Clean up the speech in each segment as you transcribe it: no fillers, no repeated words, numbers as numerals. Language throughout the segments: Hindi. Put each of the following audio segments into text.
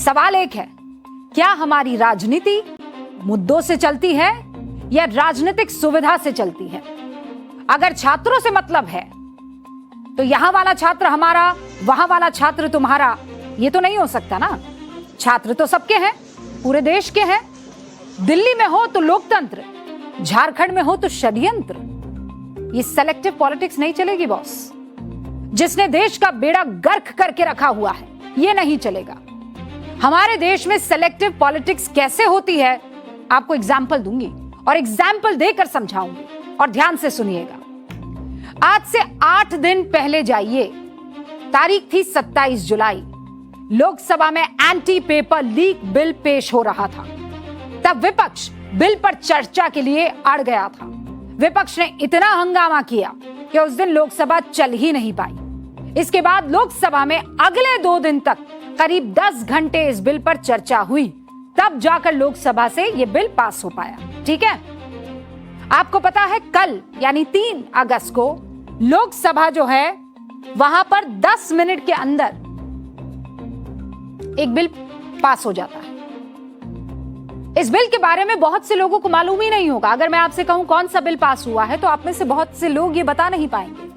सवाल एक है, क्या हमारी राजनीति मुद्दों से चलती है या राजनीतिक सुविधा से चलती है? अगर छात्रों से मतलब है तो यहां वाला छात्र हमारा, वहां वाला छात्र तुम्हारा, ये तो नहीं हो सकता ना। छात्र तो सबके हैं, पूरे देश के हैं। दिल्ली में हो तो लोकतंत्र, झारखंड में हो तो षड्यंत्र। ये सेलेक्टिव पॉलिटिक्स नहीं चलेगी बॉस। जिसने देश का बेड़ा गर्क करके रखा हुआ है, ये नहीं चलेगा। हमारे देश में सेलेक्टिव पॉलिटिक्स कैसे होती है, आपको एग्जाम्पल दूंगी और एग्जाम्पल देकर समझाऊंगी, और ध्यान से सुनिएगा। आज से 8 दिन पहले जाइए, तारीख थी 27 जुलाई। लोकसभा में एंटी पेपर लीक बिल पेश हो रहा था। तब विपक्ष बिल पर चर्चा के लिए अड़ गया था। विपक्ष ने इतना हंगामा किया कि उस दिन लोकसभा चल ही नहीं पाई। इसके बाद लोकसभा में अगले 2 दिन तक करीब 10 घंटे इस बिल पर चर्चा हुई, तब जाकर लोकसभा से यह बिल पास हो पाया। ठीक है, आपको पता है कल यानी 3 अगस्त को लोकसभा जो है वहां पर 10 मिनट के अंदर एक बिल पास हो जाता है। इस बिल के बारे में बहुत से लोगों को मालूम ही नहीं होगा। अगर मैं आपसे कहूं कौन सा बिल पास हुआ है तो आप में से बहुत से लोग ये बता नहीं पाएंगे।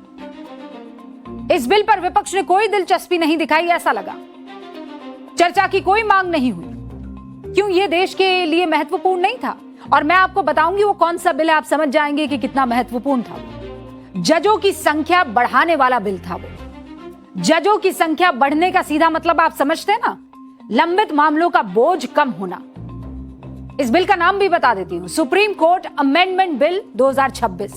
इस बिल पर विपक्ष ने कोई दिलचस्पी नहीं दिखाई, ऐसा लगा। चर्चा की कोई मांग नहीं हुई। क्यों? ये देश के लिए महत्वपूर्ण नहीं था। और मैं आपको बताऊंगी वो कौन सा बिल है, आप समझ जाएंगे कि कितना महत्वपूर्ण था। जजों की संख्या बढ़ाने वाला बिल था वो। जजों की संख्या बढ़ने का सीधा मतलब आप समझते हैं ना, लंबित मामलों का बोझ कम होना। इस बिल का नाम भी बता देती हूं, सुप्रीम कोर्ट अमेंडमेंट बिल 2026।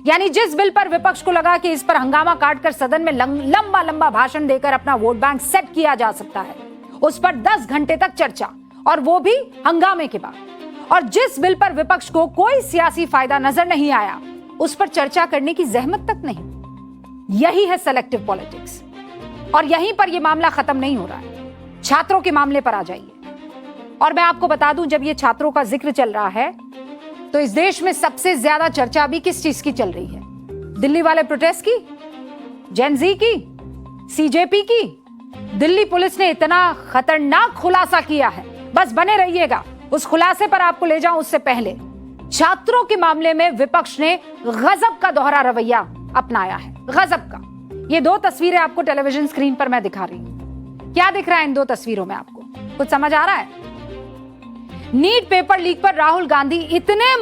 यानी जिस बिल पर विपक्ष को लगा कि इस पर हंगामा काटकर सदन में लंबा लंबा भाषण देकर अपना वोट बैंक सेट किया जा सकता है, उस पर 10 घंटे तक चर्चा, और वो भी हंगामे के बाद। और जिस बिल पर विपक्ष को कोई सियासी फायदा नजर नहीं आया, उस पर चर्चा करने की जहमत तक नहीं। यही है सेलेक्टिव पॉलिटिक्स। और यहीं पर यह मामला खत्म नहीं हो रहा है। छात्रों के मामले पर आ जाइए। और मैं आपको बता दूं, जब ये छात्रों का जिक्र चल रहा है तो इस देश में सबसे ज्यादा चर्चा अभी किस चीज की चल रही है? दिल्ली वाले प्रोटेस्ट की, जेन ज़ी की, सीजेपी की। दिल्ली पुलिस ने इतना खतरनाक खुलासा किया है, बस बने रहिएगा, उस खुलासे पर आपको ले जाऊं। उससे पहले छात्रों के मामले में विपक्ष ने गजब का दोहरा रवैया अपनाया है, गजब का। ये 2 तस्वीरें आपको टेलीविजन स्क्रीन पर मैं दिखा रही हूं। क्या दिख रहा है इन 2 तस्वीरों में? आपको कुछ समझ आ रहा है? नीट पेपर लीक पर राहुल गांधी इतने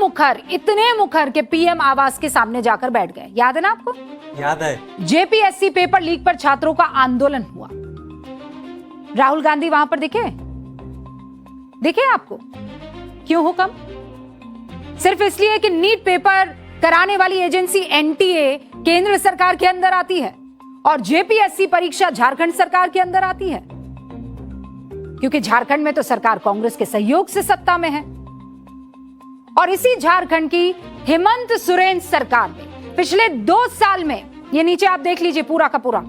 मुखर के पीएम आवास के सामने जाकर बैठ गए। याद है ना आपको? याद है। जेपीएससी पेपर लीक पर छात्रों का आंदोलन हुआ। राहुल गांधी वहां पर दिखे आपको? क्यों हुक्म? सिर्फ इसलिए कि नीट पेपर कराने वाली एजेंसी एनटीए केंद्र सरकार के अंदर आती है और जेपीएससी परीक्षा झारखंड सरकार के अंदर आती है, क्योंकि झारखंड में तो सरकार कांग्रेस के सहयोग से सत्ता में है। और इसी झारखंड की हेमंत सोरेन सरकार ने पिछले 2 साल में, ये नीचे आप देख लीजिए पूरा का पूरा,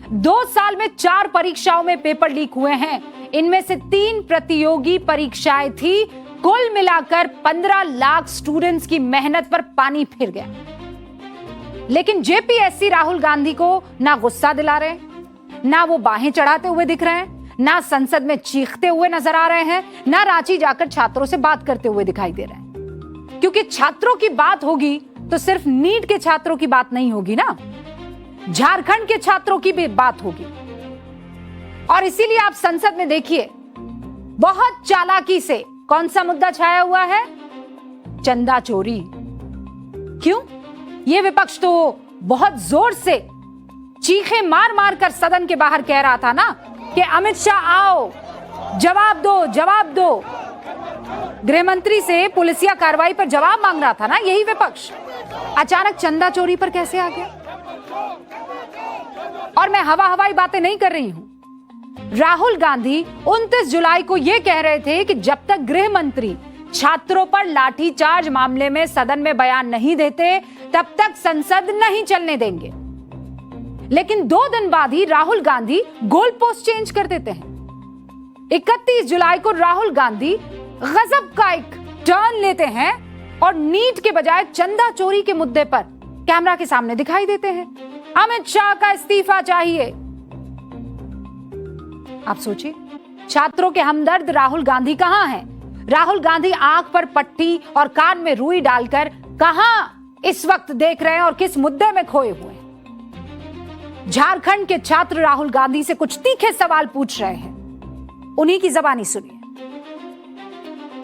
2 साल में 4 परीक्षाओं में पेपर लीक हुए हैं। इनमें से 3 प्रतियोगी परीक्षाएं थी। कुल मिलाकर 15 लाख स्टूडेंट्स की मेहनत पर पानी फिर गया। लेकिन जेपीएससी राहुल गांधी को ना गुस्सा दिला रहे, ना वो बाहें चढ़ाते हुए दिख रहे हैं, ना संसद में चीखते हुए नजर आ रहे हैं, ना रांची जाकर छात्रों से बात करते हुए दिखाई दे रहे हैं। क्योंकि छात्रों की बात होगी तो सिर्फ नीट के छात्रों की बात नहीं होगी ना, झारखंड के छात्रों की भी बात होगी। और इसीलिए आप संसद में देखिए, बहुत चालाकी से कौन सा मुद्दा छाया हुआ है? चंदा चोरी। क्यों? यह विपक्ष तो बहुत जोर से चीखे मार मार कर सदन के बाहर कह रहा था ना कि अमित शाह आओ, जवाब दो, जवाब दो। गृह मंत्री से पुलिसिया कार्रवाई पर जवाब मांग रहा था ना यही विपक्ष। अचानक चंदा चोरी पर कैसे आ गया? और मैं हवाई बातें नहीं कर रही हूं। राहुल गांधी 29 जुलाई को यह कह रहे थे कि जब तक गृह मंत्री छात्रों पर लाठीचार्ज मामले में सदन में बयान नहीं देते, तब तक संसद नहीं चलने देंगे। लेकिन 2 दिन बाद ही Rahul Gandhi goal post change कर देते हैं। 31 जुलाई को राहुल गांधी गजब का एक टर्न लेते हैं और नीट के बजाय चंदा चोरी के मुद्दे पर कैमरा के सामने दिखाई देते हैं। अमित शाह का इस्तीफा चाहिए। आप सोचिए, छात्रों के हमदर्द राहुल गांधी कहां हैं? राहुल गांधी आंख पर पट्टी और कान में रुई डालकर कहां इस वक्त देख रहे हैं और किस मुद्दे में खोए हुए हैं? झारखंड के छात्र राहुल गांधी से कुछ तीखे सवाल पूछ रहे हैं, उन्हीं की जबानी सुनिए।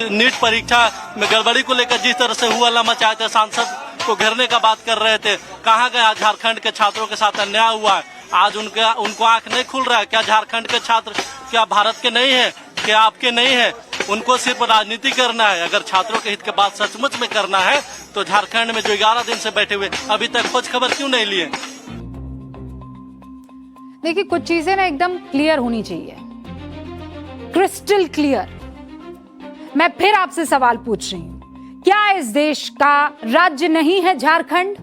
नीट परीक्षा में गड़बड़ी को लेकर जिस तरह से हुआ लम्हा चाहते सांसद को घेरने का बात कर रहे थे, कहाँ गया? झारखंड के छात्रों के साथ अन्याय हुआ है, आज उनको आंख नहीं खुल रहा है। क्या झारखंड के छात्र क्या भारत के नहीं है? क्या आपके नहीं है? उनको सिर्फ राजनीति करना है। अगर छात्रों के हित की बात सचमुच में करना है तो झारखंड में जो 11 दिन से बैठे हुए अभी तक खोज खबर क्यों नहीं लिए? देखिए, कुछ चीजें ना एकदम क्लियर होनी चाहिए, क्रिस्टल क्लियर। मैं फिर आपसे सवाल पूछ रही हूं, क्या इस देश का राज्य नहीं है झारखंड?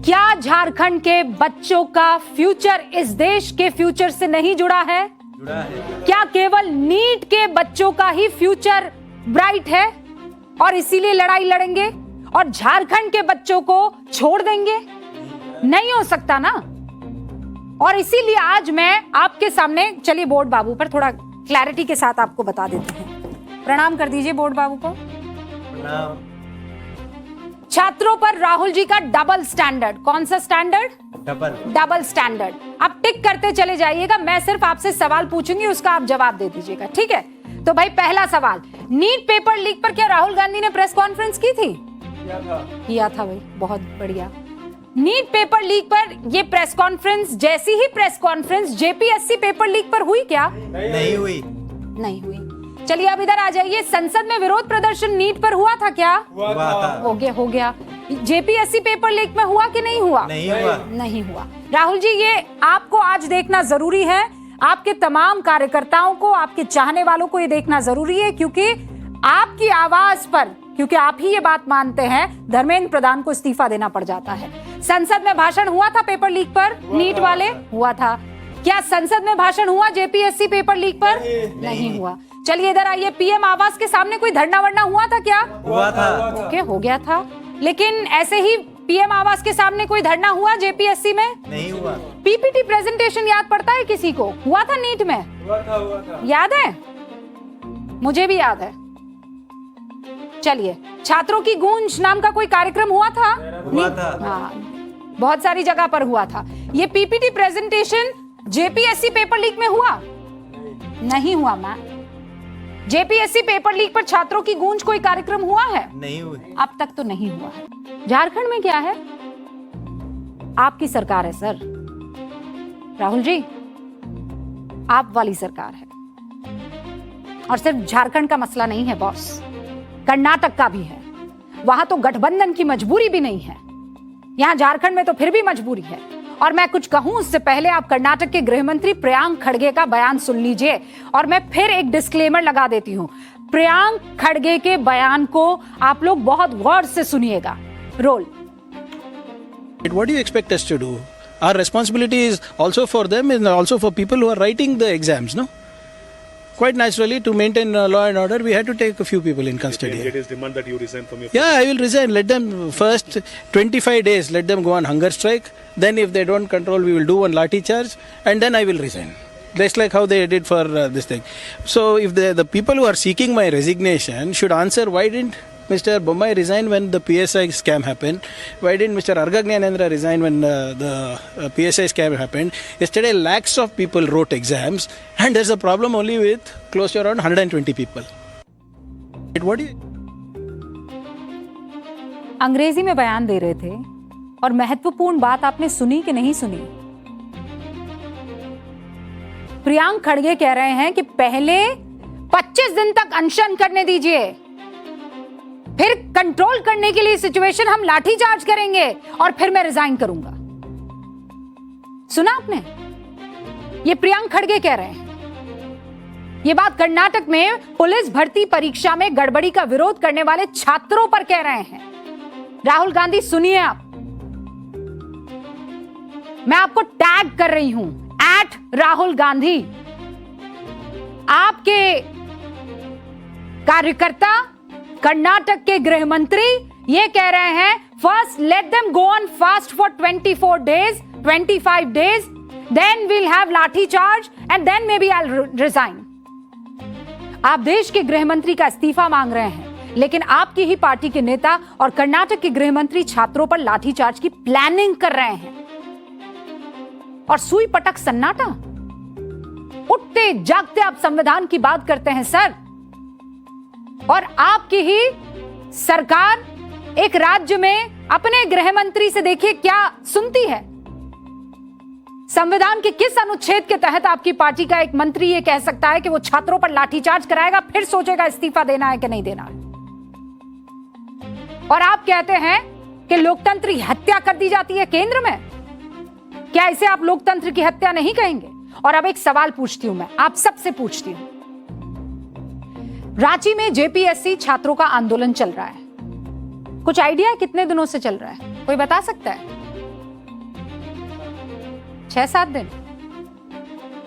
क्या झारखंड के बच्चों का फ्यूचर इस देश के फ्यूचर से नहीं जुड़ा है? क्या केवल नीट के बच्चों का ही फ्यूचर ब्राइट है और इसीलिए लड़ाई लड़ेंगे और झारखंड के बच्चों को छोड़ देंगे? नहीं हो सकता ना। और इसीलिए आज मैं आपके सामने, चलिए बोर्ड बाबू पर थोड़ा क्लैरिटी के साथ आपको बता देते हैं। प्रणाम कर दीजिए बोर्ड बाबू को। प्रणाम। छात्रों पर राहुल जी का डबल स्टैंडर्ड। कौन सा स्टैंडर्ड? Double standard. आप टिक करते चले जाइएगा, मैं सिर्फ आपसे सवाल पूछूंगी, उसका आप जवाब दे दीजिएगा, ठीक है? तो भाई पहला सवाल, नीट पेपर लीक पर क्या राहुल गांधी ने प्रेस कॉन्फ्रेंस की थी? किया था भाई, बहुत बढ़िया। नीट पेपर लीक पर ये प्रेस कॉन्फ्रेंस जैसी ही press conference JPSC paper leak पर हुई क्या? नहीं हुई। नहीं हुई। चलिए अब इधर आ जाइए, संसद में विरोध प्रदर्शन नीट पर हुआ था क्या? हुआ था। हो गया। जेपीएससी पेपर लीक में हुआ कि नहीं हुआ? नहीं हुआ। राहुल जी, ये आपको आज देखना जरूरी है, आपके तमाम कार्यकर्ताओं को, आपके चाहने वालों को ये देखना जरूरी है, क्योंकि आपकी आवाज पर, क्योंकि आप ही ये बात मानते हैं, धर्मेंद्र प्रधान को इस्तीफा देना पड़ जाता है। संसद में भाषण हुआ था पेपर लीक पर? नीट वाले हुआ था। क्या संसद में भाषण हुआ जेपीएससी पेपर लीक पर? नहीं हुआ। चलिए इधर आइए, पीएम आवास के सामने कोई धरना वरना हुआ था क्या? हुआ था। ओके, हो गया था। लेकिन ऐसे ही पीएम आवास के सामने कोई धरना हुआ जेपीएससी में? नहीं हुआ। पीपीटी प्रेजेंटेशन याद पड़ता है किसी को? हुआ था नीट में? हुआ था। याद है? मुझे भी याद है। चलिए, छात्रों की गूंज नाम का कोई कार्यक्रम हुआ था? हुआ था। हाँ, बहुत सारी जगह पर हुआ था। ये PPT presentation JPSC paper leak में हुआ? नहीं हुआ मैम। जेपीएससी पेपर लीक पर छात्रों की गूंज कोई कार्यक्रम हुआ है? नहीं हुई। अब तक तो नहीं हुआ है। झारखंड में क्या है? आपकी सरकार है सर, राहुल जी, आप वाली सरकार है। और सिर्फ झारखंड का मसला नहीं है बॉस, कर्नाटक का भी है। वहां तो गठबंधन की मजबूरी भी नहीं है, यहां झारखंड में तो फिर भी मजबूरी है। और मैं कुछ कहूं उससे पहले आप कर्नाटक के गृह मंत्री प्रियांक खड़गे का बयान सुन लीजिए। और मैं फिर एक डिस्क्लेमर लगा देती हूं, प्रियांक खड़गे के बयान को आप लोग बहुत गौर से सुनिएगा। Role. What do you expect us to do? Our responsibility is also for them and also for people who are writing the exams, no? Quite naturally, to maintain law and order, we had to take a few people in custody. It is demand that you resign from your Yeah, I will resign. Let them first 25 days, let them go on hunger strike. Then if they don't control, we will do one lathi charge and then I will resign. Just like how they did for this thing. So if the people who are seeking my resignation should answer, why didn't Mr. Bommai resign when the PSI scam happened? Why didn't Mr. Argagnanendra resign when the PSI scam happened? Yesterday, lakhs of people wrote exams, and there's a problem only with close to around 120 people. What do you? अंग्रेजी में बयान दे रहे थे और महत्वपूर्ण बात आपने सुनी कि नहीं सुनी? प्रियांक खड़गे कह रहे हैं कि पहले 25 दिन तक अनशन करने दीजिए, फिर कंट्रोल करने के लिए सिचुएशन हम लाठीचार्ज करेंगे और फिर मैं रिजाइन करूंगा। सुना आपने? ये प्रियांक खड़गे कह रहे हैं। ये बात कर्नाटक में पुलिस भर्ती परीक्षा में गड़बड़ी का विरोध करने वाले छात्रों पर कह रहे हैं। राहुल गांधी सुनिए, आप, मैं आपको टैग कर रही हूं, @राहुल गांधी। आपके कार्यकर्ता कर्नाटक के गृह मंत्री ये कह रहे हैं, first let them go on fast for 24 days, 25 days, then we'll have लाठी charge and then maybe I'll resign. आप देश के गृह मंत्री का इस्तीफा मांग रहे हैं, लेकिन आपकी ही पार्टी के नेता और कर्नाटक के गृह मंत्री छात्रों पर लाठीचार्ज की प्लानिंग कर रहे हैं। और सुई पटक सन्नाटा। उठते जागते आप संविधान की बात करते हैं सर, और आपकी ही सरकार एक राज्य में अपने गृह मंत्री से देखिए क्या सुनती है। संविधान के किस अनुच्छेद के तहत आपकी पार्टी का एक मंत्री ये कह सकता है कि वो छात्रों पर लाठीचार्ज कराएगा, फिर सोचेगा इस्तीफा देना है कि नहीं देना है? और आप कहते हैं कि लोकतंत्र की हत्या कर दी जाती है केंद्र में। क्या इसे आप लोकतंत्र की हत्या नहीं कहेंगे? और अब एक सवाल पूछती हूं, मैं आप सबसे पूछती हूं। रांची में जेपीएससी छात्रों का आंदोलन चल रहा है, कुछ आइडिया है कितने दिनों से चल रहा है? कोई बता सकता है? 6-7 दिन,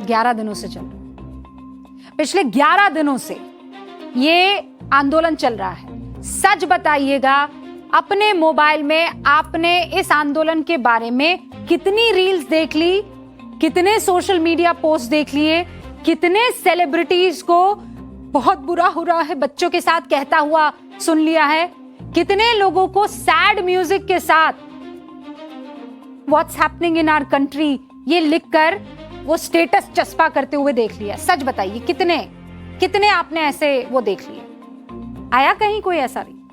11 दिनों से चल रहा है। पिछले 11 दिनों से ये आंदोलन चल रहा है। सच बताइएगा, अपने मोबाइल में आपने इस आंदोलन के बारे में कितनी रील्स देख ली, कितने सोशल मीडिया पोस्ट देख लिए, कितने सेलिब्रिटीज को बहुत बुरा हो रहा है बच्चों के साथ कहता हुआ सुन लिया है, कितने लोगों को सैड म्यूजिक के साथ what's happening in our country ये लिखकर वो स्टेटस चस्पा करते हुए देख लिया। सच बताइए कितने आपने ऐसे वो देख लिए? आया कहीं कोई ऐसा? नहीं।